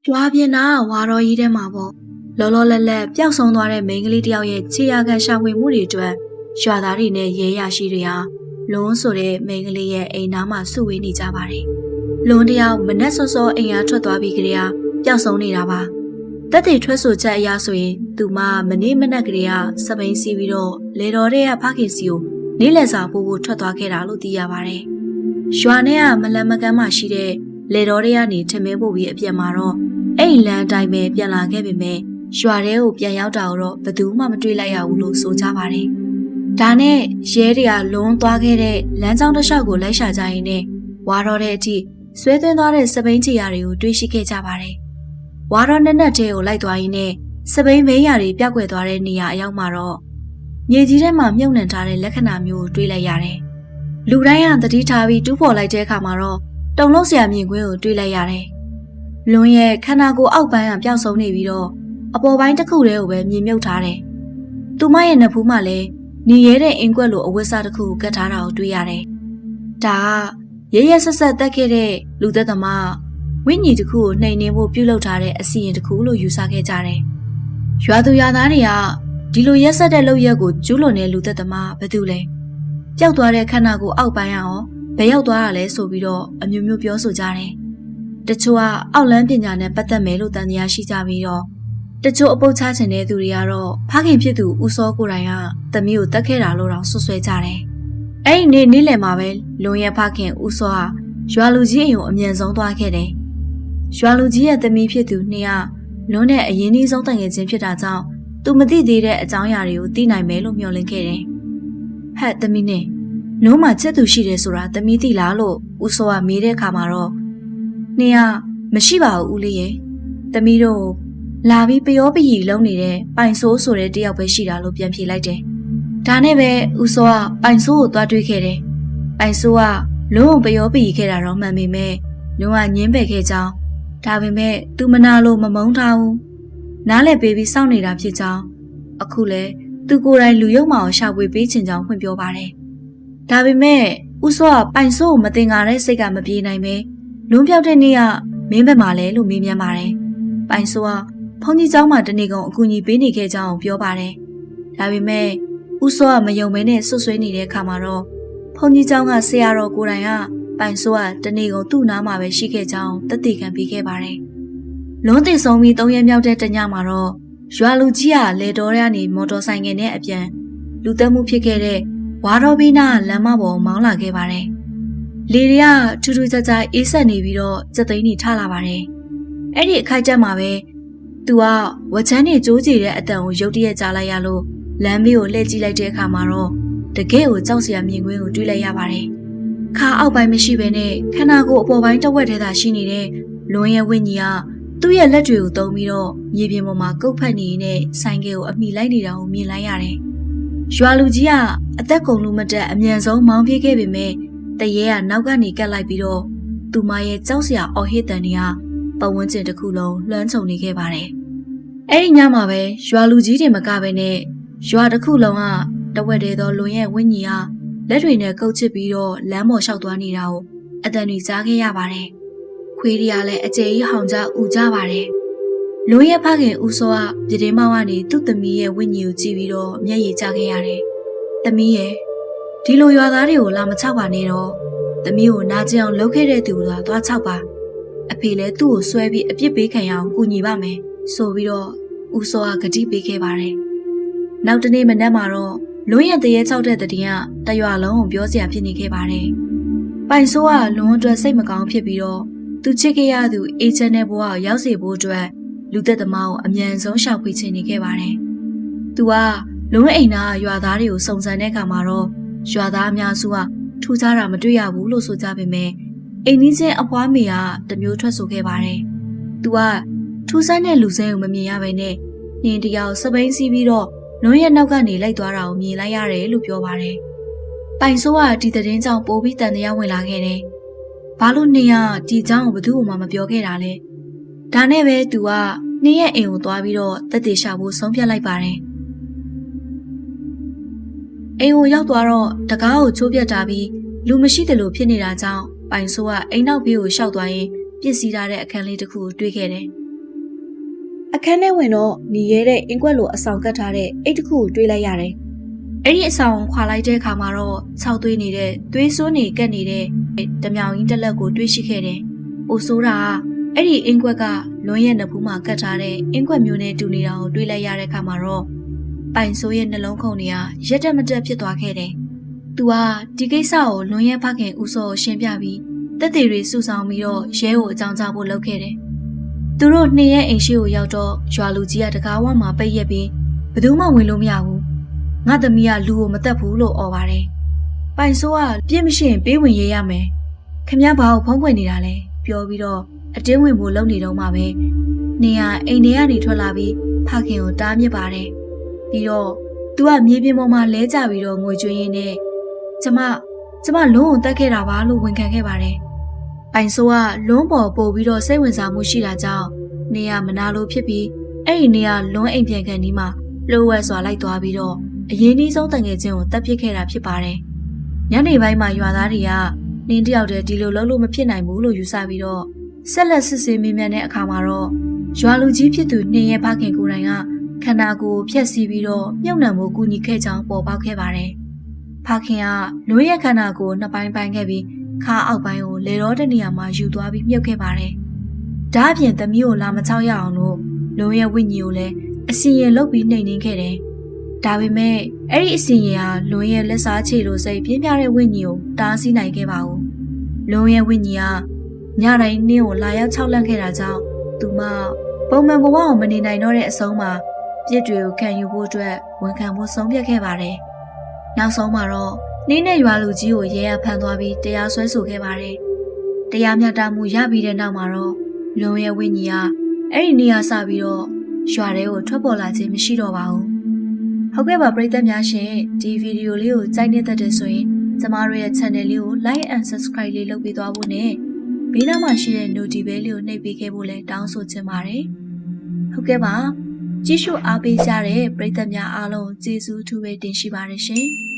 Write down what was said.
ကြွားပြင်းတာဝါတော်ကြီးထဲမှာပေါ့လောလောလတ်လတ်ပျောက်ဆုံးသွားတဲ့မိန်းကလေးတယောက်ရဲ့ခြေရာခံရှာဖွေမှုတွေအတွက်ရွာသားတွေနဲ့ရဲရရှိတွေဟာလွန်းဆိုတဲ့မိန်းကလေးရဲ့အိမ်နားမှာစုဝေးနေကြပါတယ်။လွန်းတယောက်မနက်စောစောအိမ်အားထွက်သွားပြီးကလေးကပျောက်ဆုံးနေတာပါ။တက်တွေထွက်ဆိုချက်အရဆိုရင်သူမမနေ့မနက်ကလေးကစပိန်စီးပြီးတော့လေတော်တဲ့ဖခင်စီကိုနေ့လည်စာပို့ဖို့ထွက်သွားခဲ့တာလို့သိရပါတယ်။ရွာနဲ့ကမလန်မကမ်းမှရှိတဲ့လေတော်တဲ့ကနေထမင်းပို့ပြီးအပြန်မှာတော့အဲ့လမ်းတိုင်းပဲပြန်လာခဲ့ပေမဲ့ရွာထဲကိုပြန်ရောက်တာတော့ဘယ်သူမှမတွေ့လိုက်ရဘူးလို့ဆိုကြပါတယ်။ဒါနဲ့ရဲတွေကလွန်းသွားခဲ့တဲ့လမ်းကြောင်းတစ်လျှောက်ကိုလိုက်ရှာကြရင်းနဲ့ဝါတော်တဲ့အထိဆွဲသွင်းသွားတဲ့စပိန်ချီယာတွေကိုတွေ့ရှိခဲ့ကြပါတယ်။ဝါတော်နဲ့တဲ့ကိုလိုက်သွားရင်းနဲ့စပိန်ဘိန်းယာတွေပြောက်ကွယ်သွားတဲ့နေရာအရောက်မှာတော့မြေကြီးထဲမှာမြုပ်နှံထားတဲ့လက္ခဏာမျိုးကိုတွေ့လိုက်ရတယ်။လူတိုင်းကသတိထားပြီးတူးဖော်လိုက်တဲ့အခါမှာတော့တုံလုံးစရာမြင်ကွင်းကိုတွေ့လိုက်ရတယ်။လွန်းရဲ့ခန္ဓာကိုယ်အောက်ပိုင်းကပျောက်ဆုံးနေပြီးတော့အပေါ်ပိုင်းတစ်ခုတည်းကိုပဲမြင်မြုပ်ထားတယ်။သူမရဲ့နဖူးမှာလည်းနေရဲတဲ့အင်ကွက်လိုအဝတ်စားတစ်ခုကိုကတ်ထားတာကိုတွေ့ရတယ်။ဒါကရဲရဲဆက်ဆက်တက်ခဲ့တဲ့လူသက်သမားဝိညာဉ်တစ်ခုကိုနှိမ်နှင်းဖို့ပြုလုပ်ထားတဲ့အစီရင်တစ်ခုလို့ယူဆခဲ့ကြတယ်။ရွာသူရွာသားတွေကဒီလိုရက်ဆက်တဲ့လုပ်ရက်ကိုကျူးလွန်တဲ့လူသက်သမားဘယ်သူလဲ။ပျောက်သွားတဲ့ခန္ဓာကိုယ်အောက်ပိုင်းရောဘယ်ရောက်သွားတာလဲဆိုပြီးတော့အမျိုးမျိုးပြောဆိုကြတယ်။တချို့ကအောက်လန်းပညာနဲ့ပတ်သက်မယ်လို့တန်တရားရှိကြပြီးတော့တချို့အပုတ်ချခြင်းတဲ့သူတွေကတော့ဖခင်ဖြစ်သူဦးစောကိုယ်တိုင်ကသမီးကိုတတ်ခဲ့တာလို့တောင်ဆွဆွဲကြတယ်။အဲ့ဒီနေ့လယ်မှာပဲလွန်ရဲ့ဖခင်ဦးစောဟာရွာလူကြီးအိမ်ကိုအမြန်ဆုံးသွားခဲ့တယ်။ရွာလူကြီးရဲ့သမီးဖြစ်သူနှစ်ယောက်လွန်နဲ့အရင်ဆုံးတိုင်ငယ်ချင်းဖြစ်တာကြောင့်သူမသိသေးတဲ့အကြောင်းအရာတွေကိုသိနိုင်မယ်လို့မျှော်လင့်ခဲ့တယ်။ဟဲ့သမီးနဲ့လွန်မှာချက်သူရှိတယ်ဆိုတာသမီးသိလားလို့ဦးစောကမေးတဲ့အခါမှာတော့နှစ်ယောက်မရှိပါဘူးဦးလေးရဲ့သမီးတို့လာပြီးပျောပရီလုံးနေတဲ့ပိုင်ဆိုးဆိုတဲ့တယောက်ပဲရှိတာလို့ပြန်ဖြေလိုက်တယ်။ဒါနဲ့ပဲဦးစောကပိုင်ဆိုးကိုသွားတွေ့ခဲ့တယ်။ပိုင်ဆိုးကလုံးဝပျောပရီခဲ့တာတော့မှန်ပေမဲ့လုံးဝညင်းပယ်ခဲ့ကြောင်းဒါပေမဲ့သူမနာလို့မမုန်းထားဘူး။နားလည်းပေးပြီးစောင့်နေတာဖြစ်ကြောင်းအခုလဲသူကိုယ်တိုင်လူရုပ်မအောင်ရှာဖွေပေးချင်ကြောင်းဖွင့်ပြောပါတယ်။ဒါပေမဲ့ဦးစောကပိုင်ဆိုးကိုမတင်ကားတဲ့စိတ်ကမပြေနိုင်ပဲလွန်ပြောက်တဲ့နေ့ကမင်းဘက်မှာလဲလို့မေးမြန်းပါတယ်။ပိုင်ဆိုးကဖုန်ကြီးเจ้าမှာတနေ့ကုန်အကူအညီပေးနေခဲ့ကြောင်းပြောပါတယ်။ဒါပေမဲ့ဦးစောကမယုံမဲနဲ့ဆွဆွဲနေတဲ့အခါမှာတော့ဖုန်ကြီးเจ้าကဆရာတော်ကိုယ်တိုင်ကပိုင်ဆိုးကတနေ့ကုန်သူ့နားမှာပဲရှိခဲ့ကြောင်းသက်သေခံပေးခဲ့ပါတယ်။လွန်သိဆုံးပြီး3ရက်မြောက်တဲ့တညမှာတော့ရွာလူကြီးကလေတော်ရကနေမော်တော်ဆိုင်ငယ်နဲ့အပြန်လူသက်မှုဖြစ်ခဲ့တဲ့ဝါတော်ဘီနာလမ်းမပေါ်မောင်းလာခဲ့ပါတယ်။လေတွေကထူးထူးခြားခြားအေးဆက်နေပြီးတော့စက်သိန်းတွေထလာပါတယ်။အဲ့ဒီအခိုက်အတန့်မှာပဲသူကဝချမ်းနေကြိုးကြည့်တဲ့အတန်ကိုရုတ်တရက်ကြားလိုက်ရလို့လမ်းဘေးကိုလှည့်ကြည့်လိုက်တဲ့အခါမှာတော့တကယ်ကိုကြောက်စရာမြင်ကွင်းကိုတွေ့လိုက်ရပါတယ်။ခါအောက်ပိုင်းမရှိဘဲနဲ့ခန္ဓာကိုယ်အပေါ်ပိုင်းတစ်ဝက်တည်းသာရှိနေတဲ့လွန်ရဲ့ဝိညာဉ်ကသူ့ရဲ့လက်တွေကိုသုံးပြီးတော့မြေပြင်ပေါ်မှာကုတ်ဖက်နေနေတဲ့ဆိုင်ကယ်ကိုအမိလိုက်နေတာကိုမြင်လိုက်ရတယ်။ရွာလူကြီးကအသက်ကုန်လို့မတက်အမြန်ဆုံးမောင်းပြေးခဲ့ပေမဲ့တရေကနောက်ကနေကတ်လိုက်ပြီးတော့သူမရဲ့ကြောက်စရာအော်ဟစ်တန်တွေကပတ်ဝန်းကျင်တစ်ခုလုံးလွှမ်းခြုံနေခဲ့ပါတယ်။အဲ့ဒီညမှာပဲရွာလူကြီးတွေမကပဲနဲ့ရွာတစ်ခုလုံးကတဝက်တည်းသောလွန်ရဲ့ဝိညာဉ်ကလက်တွေနဲ့ကုတ်ချစ်ပြီးတော့လမ်းပေါ်လျှောက်သွားနေတာကိုအတန်တွေကြားခဲ့ရပါတယ်။ခွေးတွေကလည်းအကျယ်ကြီးဟောင်ကြဥကြပါတယ်။လွန်ရဲ့ဖခင်ဦးစောကပြတင်းမောင်းကနေသူ့သမီးရဲ့ဝိညာဉ်ကိုကြည့်ပြီးတော့မျက်ရည်ကျခဲ့ရတယ်။သမီးရဲ့ဒီလိုရွာသားတွေကိုလာမချောက်ပါနဲ့တော့သမီးကိုနာကျင်အောင်လုပ်ခဲ့တဲ့သူကသွားချောက်ပါအဖေလည်းသူ့ကိုဆွဲပြီးအပြစ်ပေးခံရအောင်ကူညီပါမယ်ဆိုပြီးတော့ဦးစောကဂတိပေးခဲ့ပါတယ်။နောက်တနေ့မနက်မှာတော့လွန်ရဲ့တရေချောက်တဲ့တည်င်းကတရွာလုံးကိုပြောစရာဖြစ်နေခဲ့ပါတယ်။ပိုင်ဆိုးကလွန်အတွက်စိတ်မကောင်းဖြစ်ပြီးတော့သူချစ်ခဲ့ရသူအေချန်တဲ့ဘဝကိုရောက်စေဖို့အတွက်လူသက်သမားကိုအမြန်ဆုံးရှောက်ဖွေချင်နေခဲ့ပါတယ်။သူကလွန်အိမ်သားရွာသားတွေကိုစုံစမ်းတဲ့အခါမှာတော့ရွာသားအများစုကထူးခြားတာမတွေ့ရဘူးလို့ဆိုကြပေမဲ့အိမ်နီးချင်းအဖွားမေကတမျိုးထွက်ဆိုခဲ့ပါတယ်။သူကထူးဆန်းတဲ့လူစဲကိုမမြင်ရဘဲနဲ့နှင်းတယောက်စပိန်စီးပြီးတော့လွန်ရဲ့နောက်ကနေလိုက်သွားတာကိုမြင်လိုက်ရတယ်လို့ပြောပါတယ်။ပိုင်ဆိုးကဒီသတင်းကြောင့်ပိုပြီးတန်တရားဝင်လာခဲ့တယ်။ဘာလို့နှင်းကဒီအကြောင်းကိုဘယ်သူမှမပြောခဲ့တာလဲ။ဒါနဲ့ပဲသူကနှင်းရဲ့အိမ်ကိုသွားပြီးတော့တက်တေရှာဖို့ဆုံးဖြတ်လိုက်ပါတယ်။အိမ်ကိုရောက်သွားတော့တကားကိုချိုးပြတ်တာပြီးလူမရှိတယ်လို့ဖြစ်နေတာကြောင့်ပိုင်ဆိုးကအိမ်နောက်ဘေးကိုရှောက်သွားရင်ပြစ်စီးထားတဲ့အခန်းလေးတစ်ခုကိုတွေ့ခဲ့တယ် အခန်းထဲဝင်တော့ညီရဲတဲ့အင်ကွက်လိုအဆောင်ကတ်ထားတဲ့အိတ်တစ်ခုကိုတွေးလိုက်ရတယ်။အဲ့ဒီအဆောင်ခွာလိုက်တဲ့အခါမှာတော့ခြောက်သွေးနေတဲ့သွေးစွန်းနေကတ်နေတဲ့တမြောင်ကြီးတစ်လက်ကိုတွေးရှိခဲ့တယ်။အိုဆိုးတာအဲ့ဒီအင်ကွက်ကလွန်းရဲ့နဖူးမှာကတ်ထားတဲ့အင်ကွက်မျိုးနဲ့တူနေတာကိုတွေးလိုက်ရတဲ့အခါမှာတော့ပိုင်ဆိုးရဲ့နှလုံးခုန်တွေကရက်တက်မတက်ဖြစ်သွားခဲ့တယ်။ "तू ကဒီကိစ္စကိုလွန်းရဲ့ဖခင်ဦးစောကိုရှင်းပြပြီးတက်သေးတွေစုဆောင်ပြီးတော့ရဲကိုအကြောင်းကြားဖို့လုပ်ခဲ့တယ်။သူတို့နှစ်ရက်အိမ်ရှိကိုရောက်တော့ရွာလူကြီးကတကားဝမှာပိတ်ရက်ပြီးဘယ်သူမှဝင်လို့မရဘူး။ငါသမီးကလူကိုမတက်ဘူးလို့អော်ပါတယ်။ပိုင်ဆိုးကပြစ်မရှိရင်ပေးဝင်ရရမယ်။ခင်ဗျားဘာကိုဖုံးကွယ်နေတာလဲပြောပြီးတော့အတင်းဝင်ဖို့လုပ်နေတော့မှပဲနေရအိမ်ထဲကနေထွက်လာပြီးဖခင်ကိုတားမြစ်ပါတယ်။ပြီးတော့ "तू ကမြေပြင်ပေါ်မှာလဲကျပြီးတော့ငွေကြွေးရင်းနဲ့ကျမလုံးကိုတက်ခဲ့တာပါလို့ဝန်ခံခဲ့ပါတယ်။ပိုင်ဆိုးကလွန်းပေါ်ပို့ပြီးတော့စိတ်ဝင်စားမှုရှိတာကြောင့်နေရမနာလိုဖြစ်ပြီးအဲ့ဒီနေရလွန်းအိမ်ပြန်ခံဒီမှာလှုပ်ဝက်စွာလိုက်သွားပြီးတော့အရင်နှီးဆုံးတန်ငယ်ချင်းကိုတပ်ပစ်ခဲ့တာဖြစ်ပါတယ်။ညနေပိုင်းမှာရွာသားတွေကနင်းတယောက်တည်းဒီလိုလုပ်လို့မဖြစ်နိုင်ဘူးလို့ယူဆပြီးတော့ဆက်လက်စစ်ဆေးမေးမြန်းတဲ့အခါမှာတော့ရွာလူကြီးဖြစ်သူနှင်းရဲ့ဖခင်ကိုယ်တိုင်ကခန္ဓာကိုယ်ဖျက်ဆီးပြီးတော့မြုပ်နှံမှုကူညီခဲ့ကြောင်းပေါ်ပေါက်ခဲ့ပါတယ်။ဖခင်ကလွန်းရဲ့ခန္ဓာကိုယ်နှစ်ပိုင်းပိုင်းခဲ့ပြီးခါအောက်ပိုင်းကိုလေတော့တဲ့နေရာမှာယူသွားပြီးမြုပ်ခဲ့ပါတယ်။ဒါအပြင်သမီးကိုလာမချောက်ရအောင်လို့လွန်းရဲ့ဝိညာဉ်ကိုလည်းအစီရင်လုပ်ပြီးနှိမ်နှင်းခဲ့တယ်။ဒါပေမဲ့အဲ့ဒီအစီရင်ဟာလွန်းရဲ့လက်စားချေလိုစိတ်ပြင်းပြတဲ့ဝိညာဉ်ကိုတားဆီးနိုင်ခဲ့ပါဘူး။လွန်းရဲ့ဝိညာဉ်ကညတိုင်းနှင်းကိုလာရောက်ခြောက်လန့်ခဲ့တာကြောင့်သူမပုံမှန်ဘဝကိုမနေနိုင်တော့တဲ့အဆုံးမှာပြစ်တွေကိုခံယူဖို့အတွက်ဝန်ခံဖို့ဆုံးဖြတ်ခဲ့ပါတယ်။နောက်ဆုံးမှာတော့နှင်းနဲ့ရွာလူကြီးကိုရဲရဖမ်းသွားပြီးတရားစွဲဆိုခဲ့ပါတယ်။တရားမျှတမှုရပြီးတဲ့နောက်မှာတော့လွန်ရဲ့ဝိညာဉ်ကအဲ့ဒီနေရာစပြီးတော့ရွာထဲကိုထွက်ပေါ်လာခြင်းမရှိတော့ပါဘူး။ဟုတ်ကဲ့ပါပရိသတ်များရှင်ဒီဗီဒီယိုလေးကိုကြိုက်နေတတ်တဲ့ဆိုရင်ကျမတို့ရဲ့ channel လေးကို like and subscribe လေးလုပ်ပေးသွားဖို့နဲ့ဘေးနားမှာရှိတဲ့ notification bell လေးကိုနှိပ်ပေးခဲ့ဖို့လည်းတောင်းဆိုချင်ပါတယ်။ဟုတ်ကဲ့ပါကြည့်ရှုအားပေးကြတဲ့ပရိသတ်များအားလုံးကျေးဇူးအထူးပဲတင်ရှိပါတယ်ရှင်။